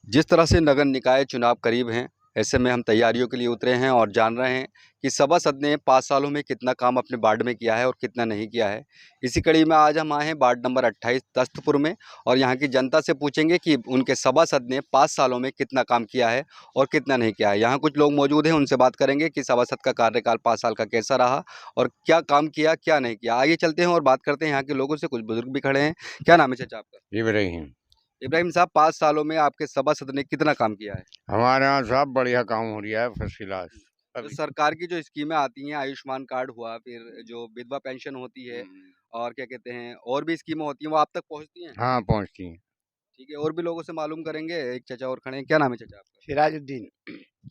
जिस तरह से नगर निकाय चुनाव करीब हैं, ऐसे में हम तैयारियों के लिए उतरे हैं और जान रहे हैं कि सभासद ने 5 सालों में कितना काम अपने वार्ड में किया है और कितना नहीं किया है। इसी कड़ी में आज हम आए हैं वार्ड नंबर 28 तख्तपुर में और यहाँ की जनता से पूछेंगे कि उनके सभासद ने 5 सालों में कितना काम किया है और कितना नहीं किया है। यहाँ कुछ लोग मौजूद हैं, उनसे बात करेंगे कि सभासद का कार्यकाल 5 साल का कैसा रहा और क्या काम किया, क्या नहीं किया। आइए चलते हैं और बात करते हैं यहाँ के लोगों से। कुछ बुजुर्ग भी खड़े हैं। क्या नाम है चाचा आपका? इब्राहिम। इब्राहिम साहब, 5 सालों में आपके सभासद ने कितना काम किया है? हमारे यहाँ साहब बढ़िया काम हो रहा है, फर्स्ट क्लास। जो अभी सरकार की जो स्कीमें आती हैं, आयुष्मान कार्ड हुआ, फिर जो विधवा पेंशन होती है और क्या कहते हैं और भी स्कीमें होती हैं, वो आप तक पहुँचती हैं? हाँ पहुँचती हैं। ठीक है, और भी लोगों से मालूम करेंगे। एक चाचा और खड़े हैं। क्या नाम है चाचा आपका? सिराजुद्दीन।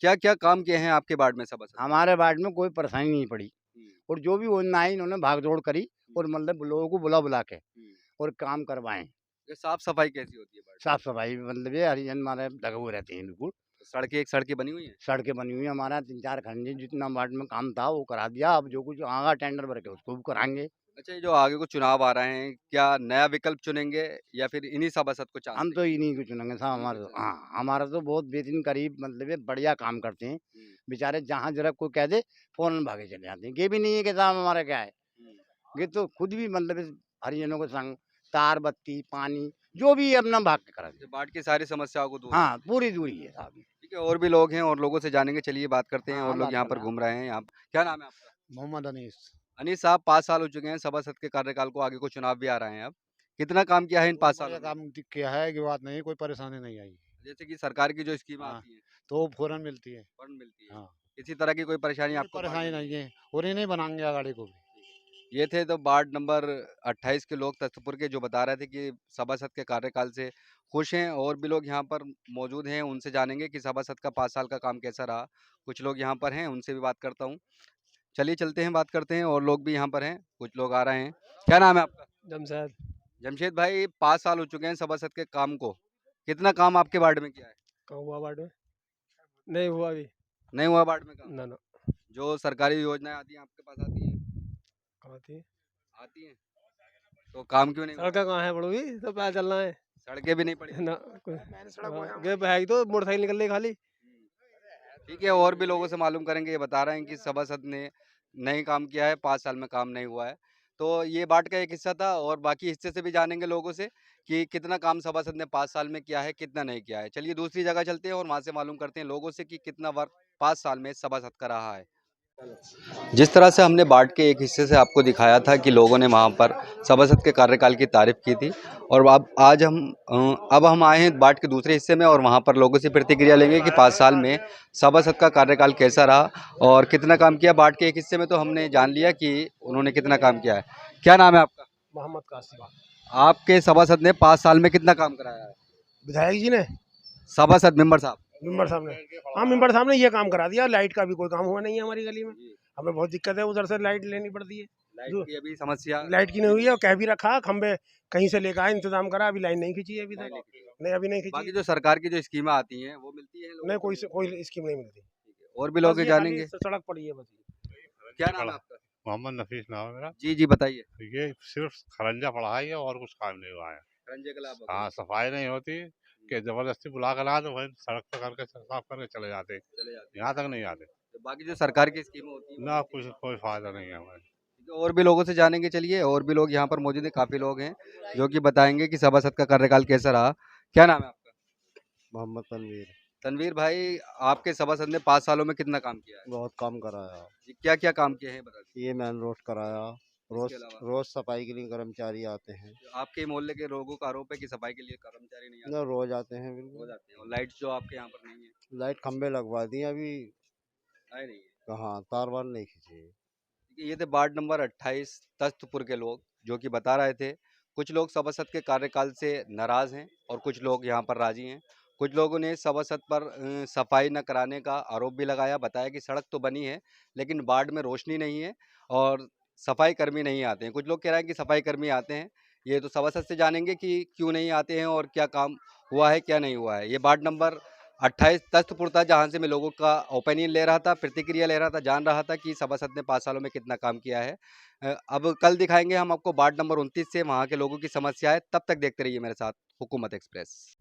क्या-क्या काम किए हैं आपके वार्ड में सभासद ने? हमारे वार्ड में कोई परेशानी नहीं पड़ी हुँ, और जो भी योजना आई इन्होंने भाग-दौड़ करी और मतलब लोगों को बुला-बुला के हुँ। और काम करवाएँ। ये साफ-सफाई कैसी होती है वार्ड की? साफ-सफाई मतलब ये हरिजन हमारे लगे हुए रहते हैं बिल्कुल। सड़कें बनी हुई हैं? सड़कें बनी हुई हैं, हमारा 3-4 खंड जितना वार्ड में काम था वो करा दिया। अब जो कुछ आगा टेंडर भर के उसको भी कराएँगे। अच्छा, ये जो आगे को चुनाव आ रहे हैं, क्या नया विकल्प चुनेंगे या फिर इन्हीं सभासद को चांस हम तो देंगे? इन्हीं को चुनेंगे साहब इन्हीं को हमारा तो चुनेंगे। हाँ, हमारा तो बहुत बेहतरीन करीब मतलब ये बढ़िया काम करते हैं। हुँ, बेचारे जहाँ ज़रा कोई कह दे फ़ौरन भागे चले जाते हैं। ये भी नहीं है कि साहब हमारा क्या है। हुँ। ये तो खुद भी मतलब इस हरिजनों के संग तार बत्ती, पानी जो भी है अपना भाग के करा ये देते। वार्ड की सारी समस्याओं को दूर कर हाँ, पूरी दूरी है साहब। ठीक है, और भी लोग हैं और लोगों से जानेंगे। चलिए बात करते हैं हाँ, और हाँ, लोग बात यहाँ कर पर रहे हैं घूम आप। रहे हैं यहाँ क्या नाम है आपका? मोहम्मद अनीस। अनीस साहब, 5 साल हो चुके हैं सभासद के कार्यकाल को, आगे को चुनाव भी आ रहे हैं अब। कितना काम किया है इन 5 बहुत सालों बढ़िया में? काम किया है कि बात नहीं, कोई परेशानी नहीं आई। जैसे कि सरकार की जो स्कीम हाँ, आती है, तो वो फ़ौरन मिलती है। फंड मिलती है। हाँ, किसी तरह की कोई परेशानी कोई आपको वार्ड परेशानी में नहीं नहीं है? है और इन्हें बनाएँगे गाड़ी को भी। ये थे तो वार्ड नंबर 28 के लोग तख्तपुर के, जो बता रहे थे कि सभासद के कार्यकाल से खुश हैं। और भी लोग यहाँ पर मौजूद हैं, उनसे जानेंगे कि सभासद का 5 साल का काम कैसा रहा। कुछ लोग यहाँ पर हैं, उनसे भी बात करता हूँ। चलिए चलते हैं, बात करते हैं और लोग भी यहाँ पर हैं, कुछ लोग आ रहे हैं। क्या नाम है आपका? जमशेद। जमशेद भाई, 5 साल हो चुके हैं सभासद के काम को। कितना काम आपके वार्ड में किया है? कहाँ हुआ वार्ड में? नहीं हुआ अभी। नहीं हुआ वार्ड में काम? ना ना। जो सरकारी योजनाएँ आती हैं आपके पास आती हैं? कहाँ थी? आती हैं। तो काम क्यों नहीं हुआ? सड़का कहाँ है बड़ोगी, तो पैदल चलना है। सड़कें भी नहीं पड़ी? ना कोई गेप है तो मोटरसाइकिल निकल रही खाली। ठीक है, और भी लोगों से मालूम करेंगे। ये बता रहे हैं कि सभासद ने नहीं काम किया है, 5 साल में काम नहीं हुआ है। तो ये बात का एक हिस्सा था और बाकी हिस्से से भी जानेंगे लोगों से कि कितना काम सभासद ने 5 साल में किया है, कितना नहीं किया है। चलिए दूसरी जगह चलते हैं और वहाँ से मालूम करते हैं लोगों से कि कितना वर्क 5 साल में सभासद का रहा है। जिस तरह से हमने बाढ़ के एक हिस्से से आपको दिखाया था कि लोगों ने वहाँ पर सभासद के कार्यकाल की तारीफ की थी और अब हम आए हैं बाढ़ के दूसरे हिस्से में और वहाँ पर लोगों से प्रतिक्रिया लेंगे कि 5 साल में सभासद का कार्यकाल कैसा रहा और कितना काम किया। बाढ़ के एक हिस्से में तो हमने जान लिया कि उन्होंने कितना काम किया है। क्या नाम है आपका? मोहम्मद कासिम। आपके सभासद ने 5 साल में कितना काम कराया है? विधायक जी ने, सभासद मेंबर साहब। मेंबर साहब ने, हाँ मेंबर साहब ने ये काम करा दिया। लाइट का भी कोई काम हुआ नहीं है हमारी गली में। हमें बहुत दिक्कत है, उधर से लाइट लेनी पड़ती है। लाइट की अभी समस्या? लाइट की नहीं हुई है, कह भी रखा, खंबे कहीं से लेकर आए, इंतजाम करा, अभी लाइन नहीं खींची है अभी तक। नहीं अभी नहीं खींची बाकी है। जो सरकार की जो स्कीमें आती हैं वो मिलती हैं लोगों नहीं को? कोई स्कीम नहीं मिलती। और भी लोग बस ये जानेंगे। खाली सड़क पड़ी है बस। क्या नाम है आपका? मोहम्मद नफीस नाम है मेरा। जी, जी बताइए। ये सिर्फ खरंजा पड़ा है ये, और कुछ काम नहीं हुआ है। रंजे कला हाँ, सफाई नहीं होती कि जबरदस्ती बुला कर ला तो वही सड़क पे करके साफ करके चले जाते, चले जाते हैं। यहाँ तक नहीं आते। तो बाकी जो सरकार की स्कीमें होती हैं वो ना मिलती कुछ हैं। कोई फायदा नहीं है हमें। ठीक है, और भी लोगों से जानेंगे। चलिए, और भी लोग यहाँ पर मौजूद हैं, काफ़ी लोग हैं जो कि बताएँगे कि सभासद का कार्यकाल कैसा रहा। क्या नाम है आपका? मोहम्मद तनवीर। तनवीर भाई, आपके सभासद ने 5 सालों में कितना काम किया है? बहुत काम कराया। जी, क्या-क्या काम किए हैं बता दीजिए? ये मेन रोड कराया। इसके अलावा रोज सफाई के लिए कर्मचारी आते हैं। आपके मोहल्ले के लोगों का आरोप है कि सफाई के लिए कर्मचारी नहीं ना आते, रोज आते हैं हो बिल्कुल। जाते हैं और लाइट जो आपके यहाँ पर नहीं है, लाइट खंबे लगवा दिए अभी। आए नहीं है। कहाँ तार वार नहीं खींचे। ठीक है, ये थे वार्ड नंबर 28 तख्तपुर के लोग जो कि बता रहे थे। कुछ लोग सभासद के कार्यकाल से नाराज़ हैं और कुछ लोग यहाँ पर राज़ी हैं। कुछ लोगों ने सभासद पर सफाई न कराने का आरोप भी लगाया। बताया कि सड़क तो बनी है लेकिन वार्ड में रोशनी नहीं है और सफाई कर्मी नहीं आते हैं। कुछ लोग कह रहे हैं कि सफाई कर्मी आते हैं। ये तो सभासद से जानेंगे कि क्यों नहीं आते हैं और क्या काम हुआ है, क्या नहीं हुआ है। ये वार्ड नंबर 28 तख्तपुर था, जहाँ से मैं लोगों का ओपिनियन ले रहा था, प्रतिक्रिया ले रहा था, जान रहा था कि सभासद ने 5 सालों में कितना काम किया है। अब कल दिखाएँगे हम आपको वार्ड नंबर 29 से वहाँ के लोगों की समस्या है। तब तक देखते रहिए मेरे साथ हुकूमत एक्सप्रेस।